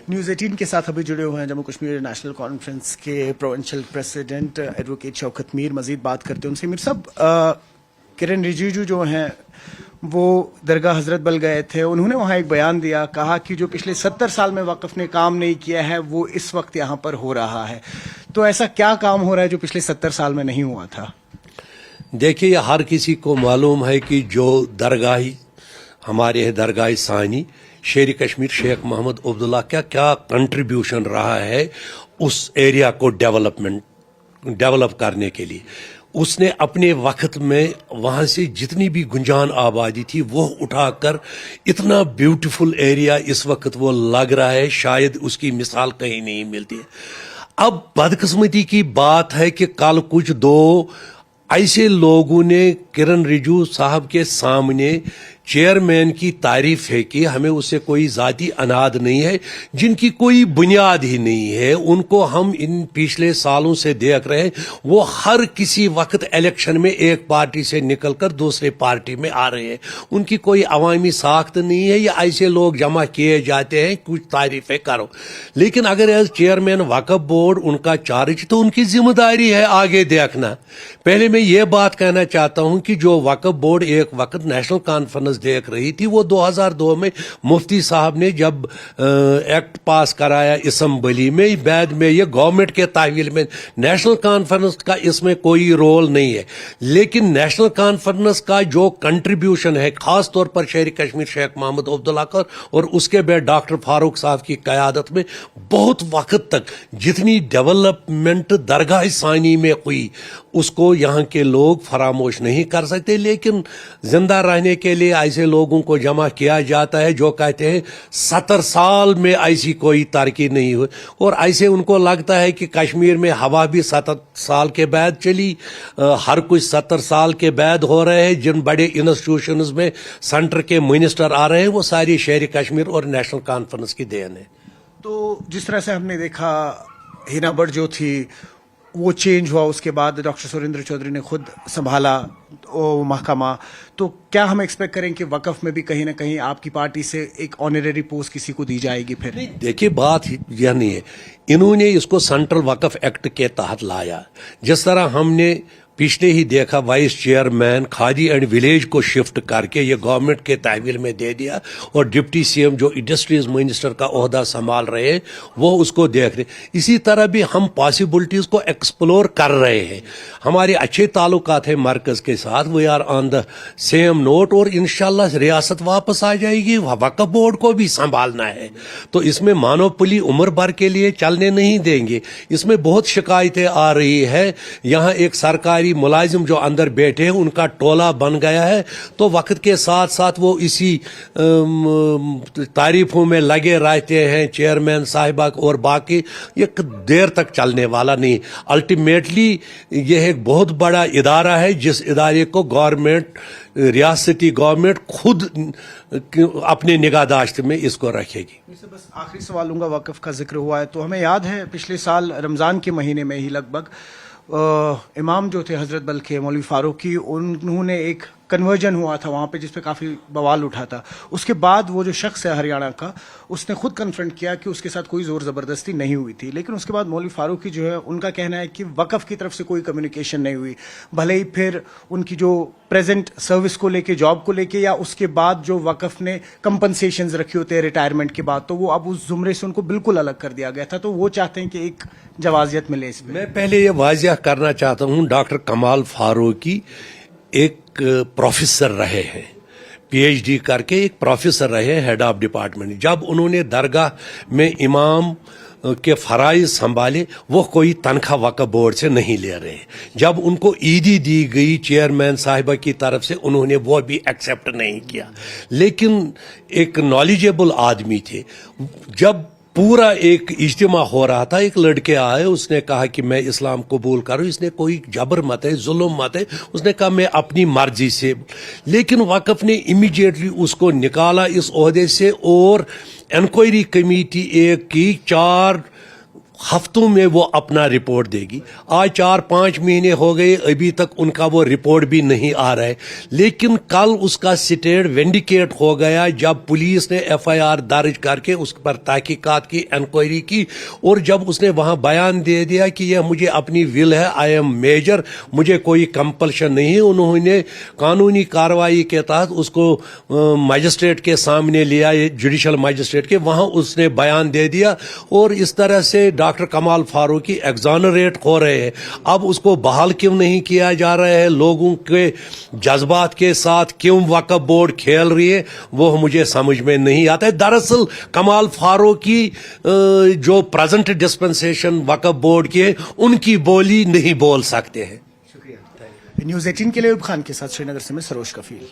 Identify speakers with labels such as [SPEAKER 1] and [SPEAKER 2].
[SPEAKER 1] News 18 کے ساتھ ابھی جڑے ہوئے ہیں جموں کشمیر نیشنل کانفرنس کے پروونشل پریزیڈنٹ ایڈوکیٹ شوکت میر. مزید بات کرتے ہیں ان سے. میر صاحب, کرن رجیجو جو ہیں وہ درگاہ حضرت بل گئے تھے, انہوں نے وہاں ایک بیان دیا, کہا کہ جو پچھلے 70 سال میں وقف نے کام نہیں کیا ہے وہ اس وقت یہاں پر ہو رہا ہے. تو ایسا کیا کام ہو رہا ہے جو پچھلے 70 سال میں نہیں ہوا تھا؟
[SPEAKER 2] دیکھیے, ہر کسی کو معلوم ہے کہ جو درگاہی ہمارے درگاہ ثانی شیر کشمیر شیخ محمد عبداللہ کا کیا کنٹریبیوشن رہا ہے اس ایریا کو ڈیولپ کرنے کے لیے. اس نے اپنے وقت میں وہاں سے جتنی بھی گنجان آبادی تھی وہ اٹھا کر اتنا بیوٹیفل ایریا اس وقت وہ لگ رہا ہے, شاید اس کی مثال کہیں نہیں ملتی ہے. اب بدقسمتی کی بات ہے کہ کل کچھ دو ایسے لوگوں نے کرن رجیجو صاحب کے سامنے چیئرمین کی تعریف ہے کہ ہمیں اس سے کوئی ذاتی اناد نہیں ہے, جن کی کوئی بنیاد ہی نہیں ہے. ان کو ہم ان پچھلے سالوں سے دیکھ رہے ہیں, وہ ہر کسی وقت الیکشن میں ایک پارٹی سے نکل کر دوسرے پارٹی میں آ رہے ہیں. ان کی کوئی عوامی ساخت نہیں ہے, یا ایسے لوگ جمع کیے جاتے ہیں کچھ تعریفیں کرو. لیکن اگر ایز چیئرمین وقف بورڈ ان کا چارج, تو ان کی ذمہ داری ہے آگے دیکھنا. پہلے میں یہ بات کہنا چاہتا ہوں کہ جو وقف بورڈ ایک وقت نیشنل کانفرنس دیکھ رہی تھی, وہ 2002 میں مفتی صاحب نے جب ایکٹ پاس کرایا اسمبلی میں, بعد میں یہ گورنمنٹ کے تحویل میں, نیشنل کانفرنس کا اس میں کوئی رول نہیں ہے. لیکن نیشنل کانفرنس کا جو کنٹریبیوشن ہے, خاص طور پر شیر کشمیر شیخ محمد عبداللہ کا اور اس کے بعد ڈاکٹر فاروق صاحب کی قیادت میں, بہت وقت تک جتنی ڈیولپمنٹ درگاہ ثانی میں ہوئی اس کو یہاں کے لوگ فراموش نہیں کر سکتے. لیکن زندہ رہنے کے لیے ایسے لوگوں کو جمع کیا جاتا ہے جو کہتے ہیں 70 سال میں ایسی کوئی ترقی نہیں ہوئی, اور ایسے ان کو لگتا ہے کہ کشمیر میں ہوا بھی 70 سال کے بعد چلی, ہر کچھ 70 سال کے بعد ہو رہے ہیں. جن بڑے انسٹیٹیوشنز میں سینٹر کے منسٹر آ رہے ہیں وہ ساری شہری کشمیر اور نیشنل کانفرنس کی دین ہے.
[SPEAKER 1] تو جس طرح سے ہم نے دیکھا ہینا بٹ جو تھی وہ چینج ہوا, اس کے بعد ڈاکٹر سریندر چودھری نے خود سنبھالا وہ محکمہ, تو کیا ہم ایکسپیکٹ کریں کہ وقف میں بھی کہیں نہ کہیں آپ کی پارٹی سے ایک آنریری پوسٹ کسی کو دی جائے گی؟ پھر
[SPEAKER 2] دیکھیے, بات یہ نہیں ہے, انہوں نے اس کو سینٹرل وقف ایکٹ کے تحت لایا. جس طرح ہم نے پچھلے ہی دیکھا vice chairman khadi and village کو شفٹ کر کے یہ گورنمنٹ کے تحویل میں دے دیا, اور ڈپٹی سی ایم جو انڈسٹریز منسٹر کا عہدہ سنبھال رہے ہیں وہ اس کو دیکھ رہے. اسی طرح بھی ہم پاسبلٹیز کو ایکسپلور کر رہے ہیں. ہمارے اچھے تعلقات ہیں مرکز کے ساتھ, we are on the same note, اور انشاءاللہ ریاست واپس آ جائے گی. وقف بورڈ کو بھی سنبھالنا ہے, تو اس میں مانوپلی عمر بھر کے لیے چلنے نہیں دیں گے. اس میں بہت شکایتیں آ رہی ہے. یہاں ایک سرکاری ملازم جو اندر بیٹھے ہیں ان کا ٹولہ بن گیا ہے, تو وقت کے ساتھ ساتھ وہ اسی تعریفوں میں لگے رہتے ہیں. چیئرمین صاحبہ اور باقی یہ دیر تک چلنے والا نہیں. الٹیمیٹلی یہ ایک بہت بڑا ادارہ ہے جس ادارے کو گورنمنٹ, ریاستی گورنمنٹ خود اپنے نگہداشت میں اس کو رکھے گی.
[SPEAKER 1] بس آخری سوال لوں گا, وقف کا ذکر ہوا ہے تو ہمیں یاد ہے پچھلے سال رمضان کے مہینے میں ہی لگ بھگ امام جو تھے حضرت بل کے مولوی فاروقی, انہوں نے ایک کنورجن ہوا تھا وہاں پہ جس پہ کافی بوال اٹھا تھا. اس کے بعد وہ جو شخص ہے ہریانہ کا, اس نے خود کنفرنٹ کیا کہ اس کے ساتھ کوئی زور زبردستی نہیں ہوئی تھی. لیکن اس کے بعد مولوی فاروقی جو ہے ان کا کہنا ہے کہ وقف کی طرف سے کوئی کمیونیکیشن نہیں ہوئی, بھلے ہی پھر ان کی جو پریزنٹ سروس کو لے کے, جاب کو لے کے, یا اس کے بعد جو وقف نے کمپنسیشنز رکھی ہوتے ہیں ریٹائرمنٹ کے بعد, تو وہ اب اس زمرے سے ان کو بالکل الگ کر دیا گیا تھا. تو وہ چاہتے ہیں کہ ایک جوازیت ملے اس میں.
[SPEAKER 2] میں پہلے یہ واضح کرنا چاہتا ہوں, ڈاکٹر کمال فاروقی ایک پروفیسر رہے ہیں, پی ایچ ڈی کر کے ایک پروفیسر رہے, ہیڈ آف ڈپارٹمنٹ. جب انہوں نے درگاہ میں امام کے فرائض سنبھالے وہ کوئی تنخواہ وقف بورڈ سے نہیں لے رہے ہیں. جب ان کو عیدی دی گئی چیئرمین صاحبہ کی طرف سے, انہوں نے وہ بھی ایکسیپٹ نہیں کیا. لیکن ایک نالجیبل آدمی تھے. جب پورا ایک اجتماع ہو رہا تھا, ایک لڑکے آئے, اس نے کہا کہ میں اسلام قبول کروں. اس نے کوئی جبر مت ہے, ظلم مت ہے, اس نے کہا میں اپنی مرضی سے. لیکن وقف نے امیڈیٹلی اس کو نکالا اس عہدے سے, اور انکوائری کمیٹی ایک کی 4 ہفتوں میں وہ اپنا رپورٹ دے گی. آج 4-5 مہینے ہو گئے, ابھی تک ان کا وہ رپورٹ بھی نہیں آ رہا ہے. لیکن کل اس کا سٹیٹ وینڈیکیٹ ہو گیا جب پولیس نے FIR درج کر کے اس پر تحقیقات کی, انکوائری کی, اور جب اس نے وہاں بیان دے دیا کہ یہ مجھے اپنی ول ہے, آئی ایم میجر, مجھے کوئی کمپلشن نہیں. انہوں نے قانونی کارروائی کے تحت اس کو مجسٹریٹ کے سامنے لیا, جوڈیشل مجسٹریٹ کے, وہاں اس نے بیان دے دیا, اور اس طرح سے ڈاکٹر کمال فاروقی ایگزانریٹ ہو رہے ہیں. اب اس کو بحال کیوں نہیں کیا جا رہا ہے؟ لوگوں کے جذبات کے ساتھ کیوں وقف بورڈ کھیل رہی ہے وہ مجھے سمجھ میں نہیں آتا ہے. دراصل کمال فاروقی جو پریزنٹ ڈسپنسیشن وقف بورڈ کے, ان کی بولی نہیں بول سکتے ہیں.
[SPEAKER 1] نیوز 18 کے لیے ایوب خان کے ساتھ سری نگر سے میں سروش کفیل.